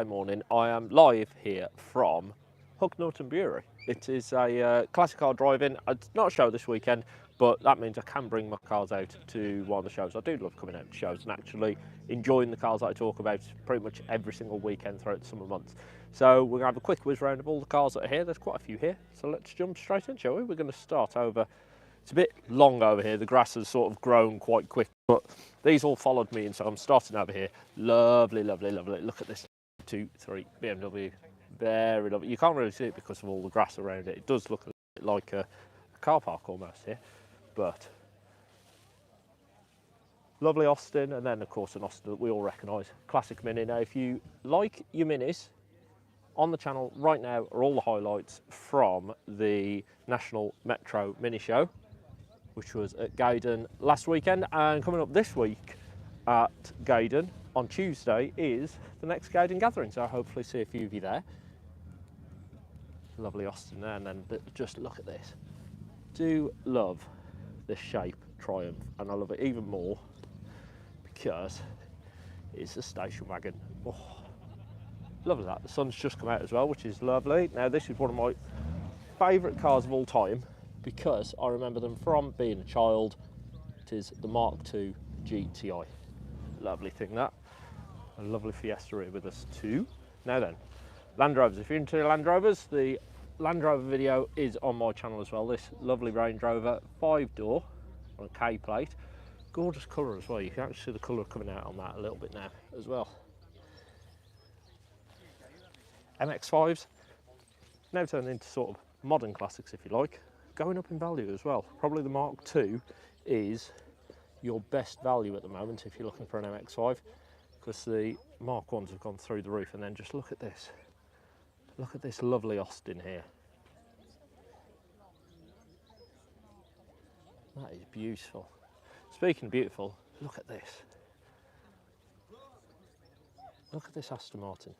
Morning. I am live here from Hook Norton Brewery. It is a classic car driving. It's not a show this weekend, but that means I can bring my cars out to one of the shows. I do love coming out to shows and actually enjoying the cars that I talk about pretty much every single weekend throughout the summer months. So we're going to have a quick whiz round of all the cars that are here. There's quite a few here, so let's jump straight in, shall we? We're going to start over. It's a bit long over here. The grass has sort of grown quite quick, but these all followed me, and so I'm starting over here. Lovely, lovely, lovely. Look at this 2-3 BMW. Very lovely. You can't really see it because of all the grass around it. It does look a bit like a car park almost here, but lovely Austin, and then of course an Austin that we all recognise, classic Mini. Now if you like your Minis, on the channel right now are all the highlights from the National Metro Mini Show, which was at Gaydon last weekend, and coming up this week at Gaydon on Tuesday is the next Gaydon gathering, so I'll hopefully see a few of you there. Lovely Austin there, and then just look at this. Do love this shape Triumph, and I love it even more because it's a station wagon. Oh, lovely that. The sun's just come out as well, which is lovely. Now this is one of my favourite cars of all time because I remember them from being a child. It is the Mark II GTI. Lovely thing that. A lovely Fiesta here with us too. Now then, Land Rovers. If you're into Land Rovers, the Land Rover video is on my channel as well. This lovely Range Rover, 5-door on a K plate. Gorgeous colour as well. You can actually see the colour coming out on that a little bit now as well. MX-5s, now turned into sort of modern classics if you like. Going up in value as well. Probably the Mark II is your best value at the moment if you're looking for an MX-5, because the Mark 1s have gone through the roof. And then just look at this. Look at this lovely Austin here. That is beautiful. Speaking of beautiful, look at this. Look at this Aston Martin.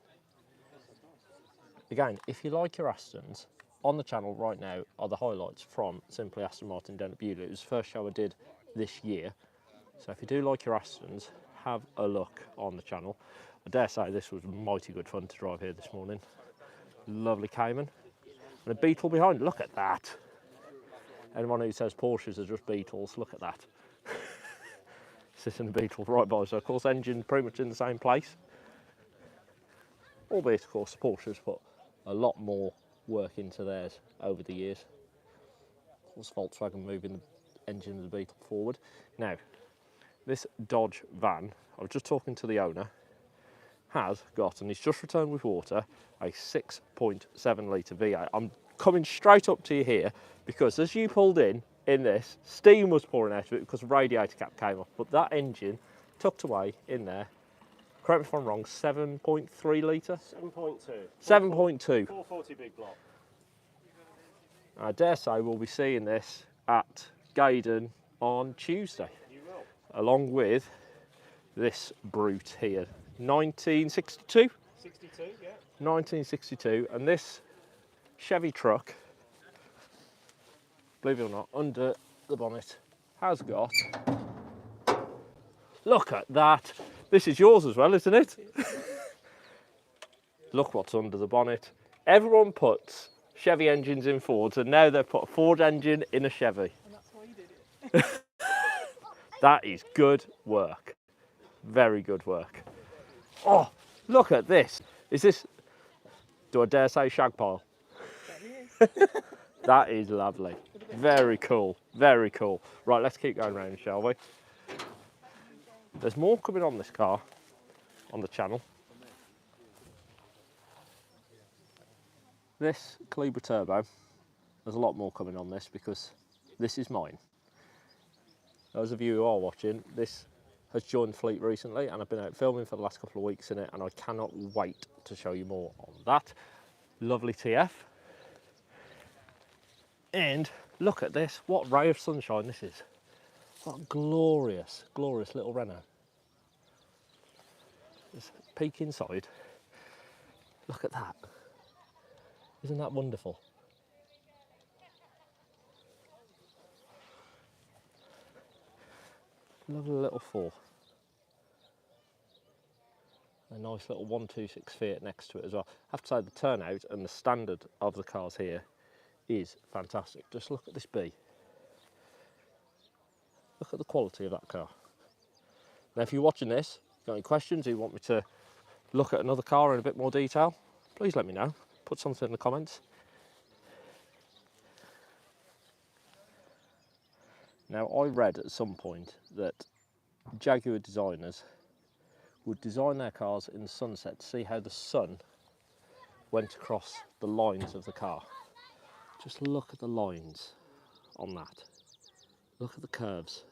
Again, if you like your Astons, on the channel right now are the highlights from Simply Aston Martin down at Bewley. It was the first show I did this year. So if you do like your Astons, have a look on the channel. I dare say this was mighty good fun to drive here this morning. Lovely Cayman. And a Beetle behind, look at that. Anyone who says Porsches are just Beetles, look at that. Sitting a Beetle right by, so of course engine pretty much in the same place. Albeit of course Porsches put a lot more work into theirs over the years. Of course Volkswagen moving the engine of the Beetle forward. Now, this Dodge van, I was just talking to the owner, has got, and he's just returned with water, a 6.7 litre V8. I'm coming straight up to you here because as you pulled in this, steam was pouring out of it because the radiator cap came off, but that engine tucked away in there, correct me if I'm wrong, 7.3 litre? 7.2. 7.2. 440 big block. I dare say we'll be seeing this at Gaydon on Tuesday. You will. Along with this brute here. 1962? 62, yeah. 1962, and this Chevy truck, believe it or not, under the bonnet has got, look at that. This is yours as well, isn't it? Look what's under the bonnet. Everyone puts Chevy engines in Fords, and now they've put a Ford engine in a Chevy. And that's why you did it. That is good work. Very good work. Oh, look at this. Is this, do I dare say, shag pile? That is lovely. Very cool. Very cool. Right, let's keep going around, shall we? There's more coming on this car on the channel. This Cobra Turbo, there's a lot more coming on this because this is mine. Those of you who are watching, this has joined the fleet recently and I've been out filming for the last couple of weeks in it, and I cannot wait to show you more on that. Lovely TF. And look at this, what ray of sunshine this is. What glorious, glorious little Renault. Let's peek inside. Look at that. Isn't that wonderful? Lovely little four. A nice little 126 Fiat next to it as well. I have to say the turnout and the standard of the cars here is fantastic. Just look at this B. Look at the quality of that car. Now if you're watching this, got any questions, or you want me to look at another car in a bit more detail, please let me know. Put something in the comments. Now I read at some point that Jaguar designers would design their cars in the sunset to see how the sun went across the lines of the car. Just look at the lines on that. Look at the curves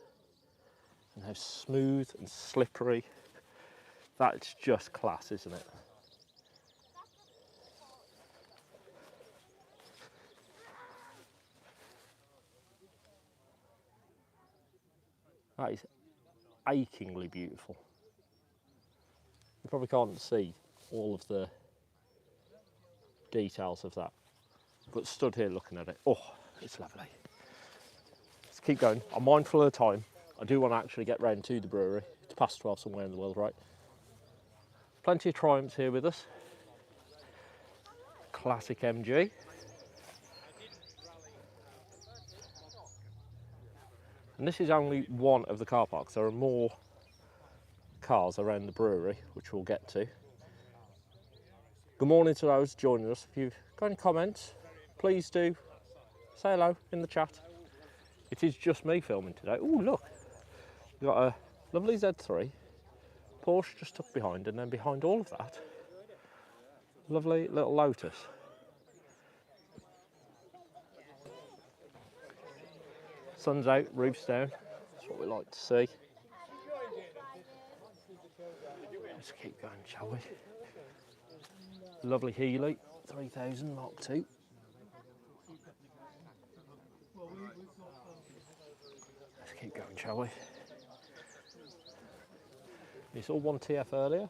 and how smooth and slippery. That's just class, isn't it? That is achingly beautiful. You probably can't see all of the details of that, but stood here looking at it, oh, it's lovely. Let's keep going. I'm mindful of the time. I do want to actually get round to the brewery. It's past 12 somewhere in the world, right? Plenty of Triumphs here with us. Classic MG. And this is only one of the car parks. There are more cars around the brewery, which we'll get to. Good morning to those joining us. If you've got any comments, please do say hello in the chat. It is just me filming today. Oh, look, we've got a lovely Z3, Porsche just tucked behind, and then behind all of that, lovely little Lotus. Sun's out, roof's down. That's what we like to see. Let's keep going, shall we? Lovely Healy 3000 Mark II. Let's keep going, shall we? You saw one TF earlier?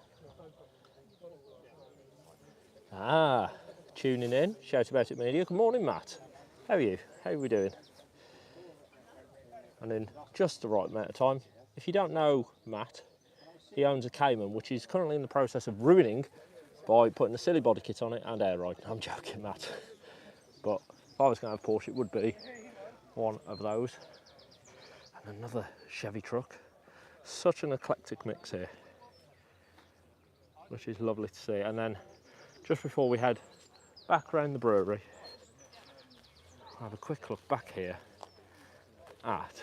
Ah, tuning in. Shout About It Media. Good morning, Matt. How are you? How are we doing? And in just the right amount of time. If you don't know Matt, he owns a Cayman, which he's currently in the process of ruining by putting a silly body kit on it and air ride. I'm joking, Matt. But if I was going to have a Porsche, it would be one of those. And another Chevy truck. Such an eclectic mix here, which is lovely to see. And then just before we head back around the brewery, I'll have a quick look back here at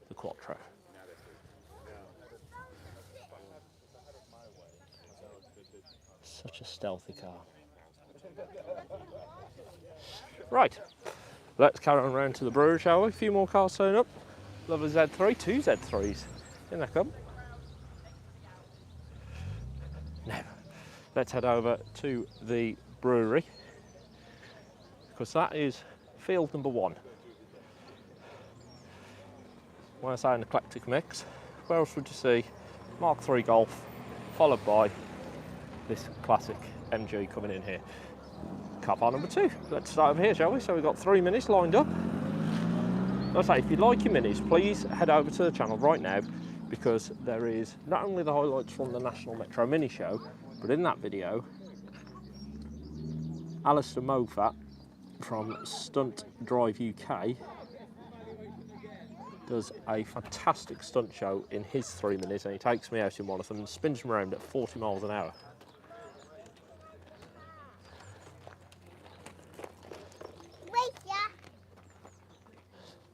the Quattro. Such a stealthy car. Right, let's carry on around to the brewery, shall we? A few more cars turning up. Lovely Z3, two Z3s. In they come. Now, let's head over to the brewery, because that is field number one. When I say an eclectic mix, where else would you see Mark III Golf, followed by this classic MG coming in here. Car park number two. Let's start over here, shall we? So we've got 3 minis lined up. As I say, if you like your minis, please head over to the channel right now, because there is not only the highlights from the National Metro Mini Show, but in that video, Alistair Moffat from Stunt Drive UK does a fantastic stunt show in his 3 minis, and he takes me out in one of them and spins me around at 40 miles an hour.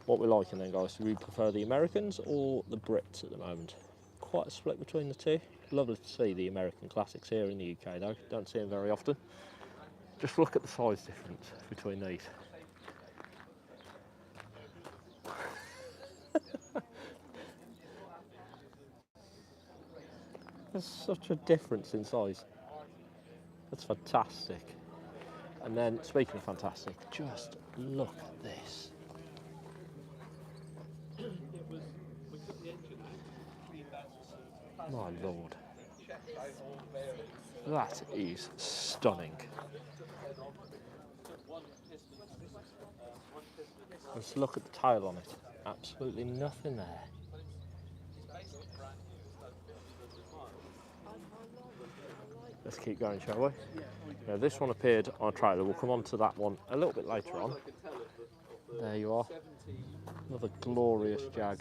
What we're liking then, guys, do we prefer the Americans or the Brits at the moment? Quite a split between the two. Lovely to see the American classics here in the UK though, don't see them very often. Just look at the size difference between these. There's such a difference in size. That's fantastic. And then, speaking of fantastic, just look at this. My lord. That is stunning. Let's look at the tail on it. Absolutely nothing there. Let's keep going, shall we? Now, this one appeared on a trailer. We'll come on to that one a little bit later on. There you are. Another glorious Jag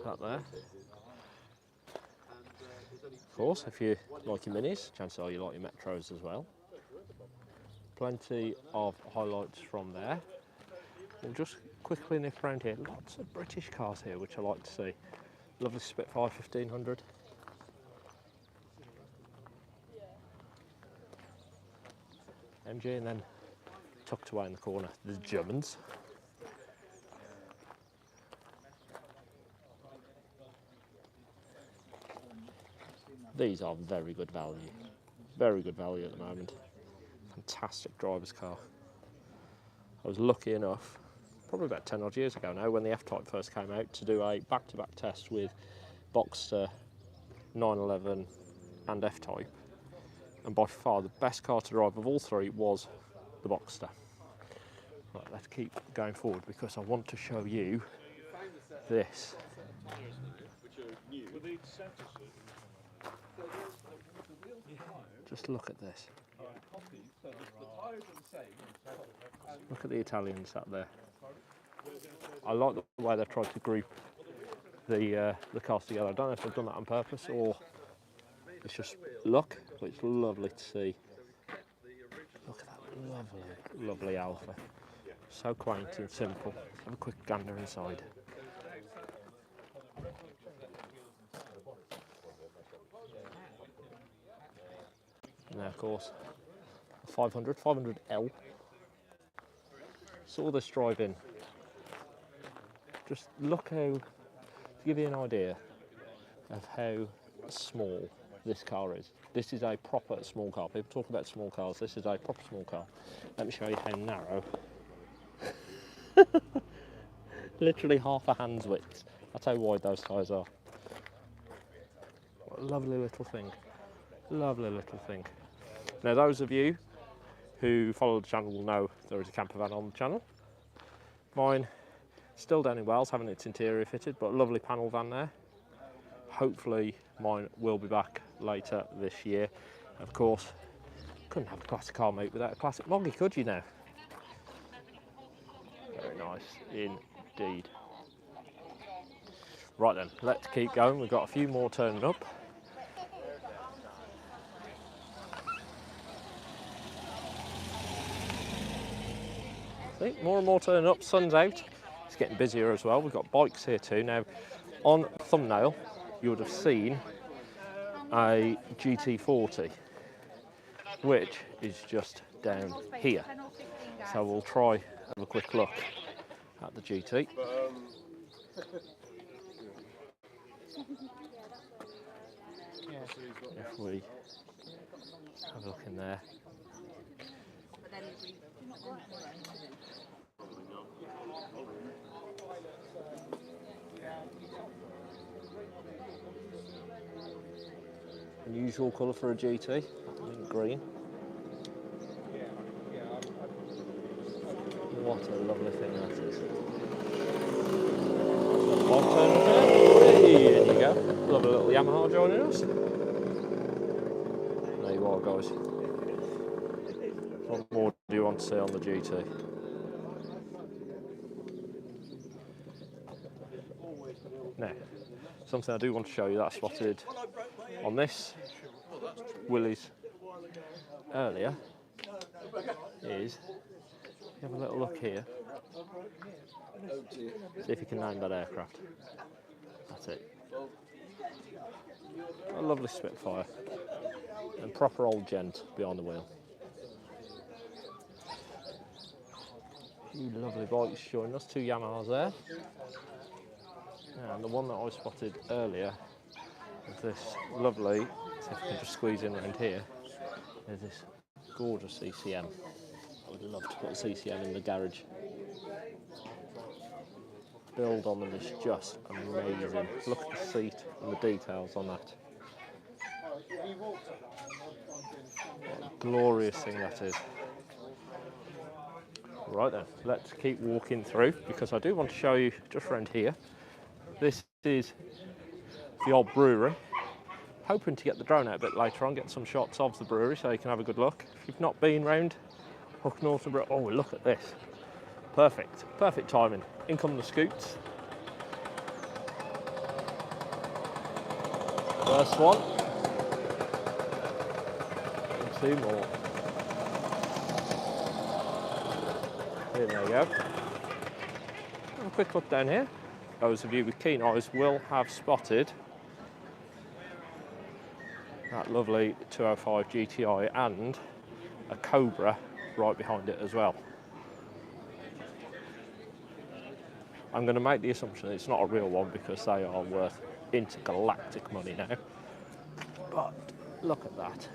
up there. Of course, if you like your minis, chances are you like your Metros as well. Plenty of highlights from there. We'll just quickly nip around here. Lots of British cars here, which I like to see. Lovely Spitfire 1500. MG, and then tucked away in the corner, the Germans. These are very good value. Very good value at the moment. Fantastic driver's car. I was lucky enough, probably about 10 odd years ago now, when the F-Type first came out, to do a back-to-back test with Boxster, 911 and F-Type. And by far the best car to drive of all three was the Boxster. Right, let's keep going forward because I want to show you this. Just look at this. Look at the Italians up there. I like the way they've tried to group the cars together. I don't know if they've done that on purpose or it's just luck, but it's lovely to see. Look at that lovely, lovely Alpha. So quaint and simple. Let's have a quick gander inside. Now, of course, 500L. Saw this drive-in. Just look how, to give you an idea of how small this car is. This is a proper small car. People talk about small cars. This is a proper small car. Let me show you how narrow. Literally half a hand's width. That's how wide those tyres are. What a lovely little thing. Lovely little thing. Now, those of you who follow the channel will know there is a camper van on the channel. Mine, still down in Wales, having its interior fitted, but a lovely panel van there. Hopefully mine will be back later this year. Of course, couldn't have a classic car meet without a classic moggy, could you now? Very nice indeed. Right then, let's keep going. We've got a few more turning up. See, more and more turning up, sun's out. It's getting busier as well. We've got bikes here too. Now, on thumbnail, you would have seen a GT40, which is just down here. So we'll try have a quick look at the GT. If we have a look in there. Unusual colour for a GT, mint green. What a lovely thing that is. Hey, in you go. Lovely little Yamaha joining us. There you are, guys. What more do you want to see on the GT? Now, something I do want to show you that I spotted on this Willys earlier is, have a little look here, see if you can name that aircraft. That's it. A lovely Spitfire and proper old gent behind the wheel. Few lovely bikes showing us, two Yamahas there. And the one that I spotted earlier is this lovely, see if I can just squeeze in around here, is this gorgeous CCM. I would love to put a CCM in the garage. Build on them is just amazing. Look at the seat and the details on that. What a glorious thing that is. Right then, let's keep walking through because I do want to show you just around here. This is the old brewery, hoping to get the drone out a bit later on, get some shots of the brewery so you can have a good look. If you've not been round Hook Norton Brewery, oh, look at this. Perfect, perfect timing. In come the scoots. First one. And 2 more. Here they go. Have a quick look down here. Those of you with keen eyes will have spotted that lovely 205 GTI and a Cobra right behind it as well. I'm going to make the assumption it's not a real one because they are worth intergalactic money now. But look at that.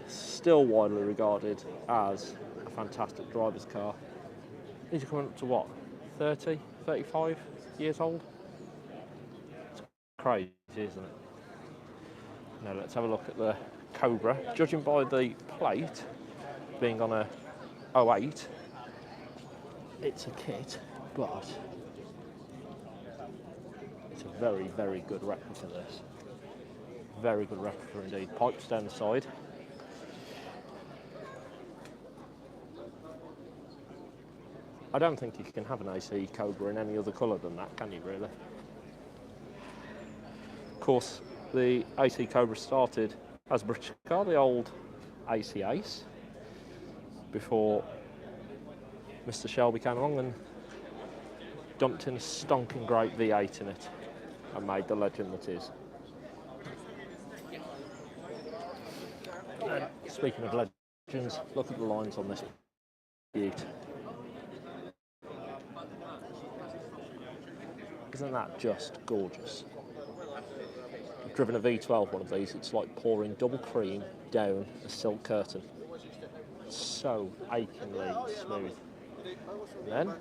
Still widely regarded as a fantastic driver's car. These are coming up to what? 30, 35 years old? It's crazy, isn't it? Now let's have a look at the Cobra. Judging by the plate being on a 08, it's a kit, but it's a very, very good replica, this. Very good replica indeed. Pipes down the side. I don't think you can have an AC Cobra in any other colour than that, can you really? Of course, the AC Cobra started as a British car, the old AC Ace, before Mr. Shelby came along and dumped in a stonking great V8 in it and made the legend that is. And speaking of legends, look at the lines on this beaut. Isn't that just gorgeous? I've driven a V12 one of these, it's like pouring double cream down a silk curtain. It's so achingly smooth. And then,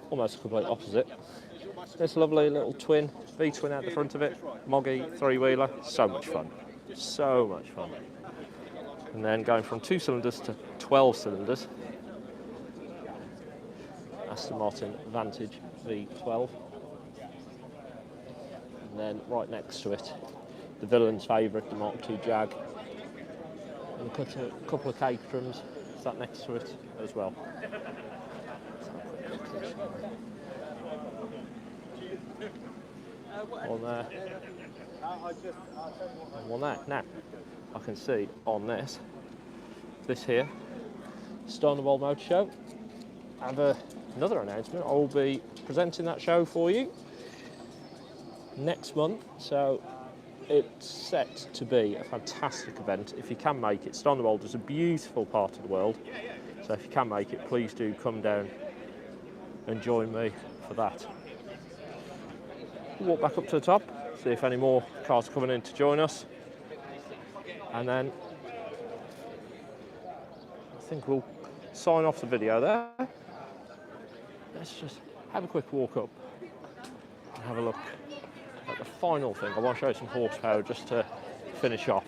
almost a complete opposite. This lovely little twin, V-twin out the front of it, Moggy 3-wheeler, so much fun. So much fun. And then going from 2 cylinders to 12 cylinders. Aston Martin Vantage V12. And then right next to it, the villain's favourite, the Mark II Jag. And a couple of Caterhams sat next to it as well. On there. And one there. Now, I can see on this here, Stonewall Motor Show. I have another announcement. I will be presenting that show for you next month, so it's set to be a fantastic event. If you can make it, Stonewall is a beautiful part of the world, so if you can make it, please do come down and join me for that. Walk back up to the top, see if any more cars are coming in to join us, and then I think we'll sign off the video there. Let's just have a quick walk up and have a look at the final thing. I want to show you some horsepower just to finish off.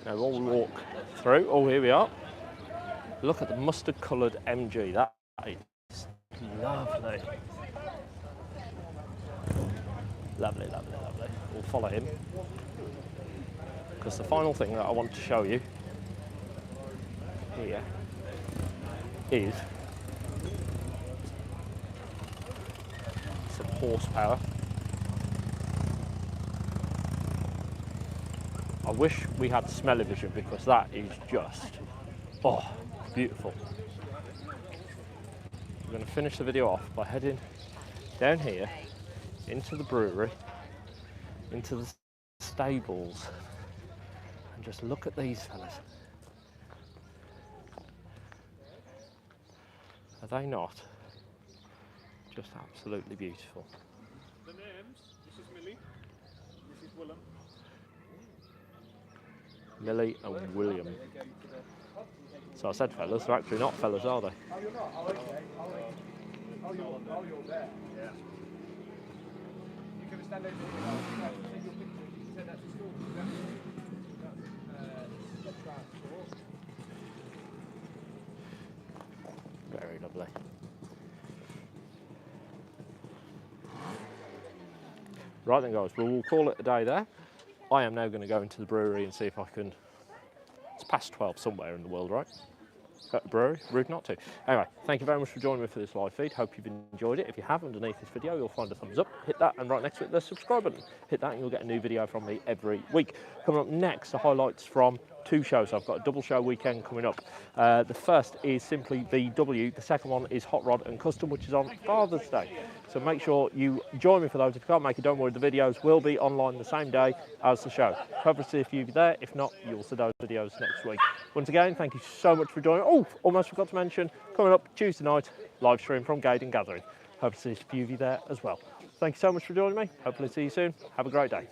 Now we'll walk through. Oh, here we are. Look at the mustard coloured MG. That is lovely. Lovely, lovely, lovely. We'll follow him, because the final thing that I want to show you here is some horsepower. I wish we had smell-o-vision, because that is just, oh, beautiful. We're going to finish the video off by heading down here into the brewery, into the stables, and just look at these fellas. Are they not just absolutely beautiful? The names, this is Millie, this is Willem. Millie and William. So I said fellas, they're actually not fellas, are they? Oh, you're not? Oh, okay. Oh, you're there. Yeah. You can stand over here, take your picture, you can send that to school. Very lovely. Right then, guys, well, we'll call it a day there. I am now going to go into the brewery and see if I can. It's past 12 somewhere in the world, right? Brewery, rude not to. Anyway, thank you very much for joining me for this live feed. Hope you've enjoyed it. If you have, underneath this video, you'll find a thumbs up. Hit that, and right next to it, the subscribe button. Hit that, and you'll get a new video from me every week. Coming up next, the highlights from 2 shows. I've got a double show weekend coming up. The first is simply VW. The second one is Hot Rod and Custom, which is on Father's Day. So make sure you join me for those. If you can't make it, don't worry, the videos will be online the same day as the show. Hope to see a few of you there. If not, you'll see those videos next week. Once again, thank you so much for joining. Oh, almost forgot to mention, coming up Tuesday night, live stream from Gaydon Gathering. Hope to see a few of you there as well. Thank you so much for joining me. Hopefully see you soon. Have a great day.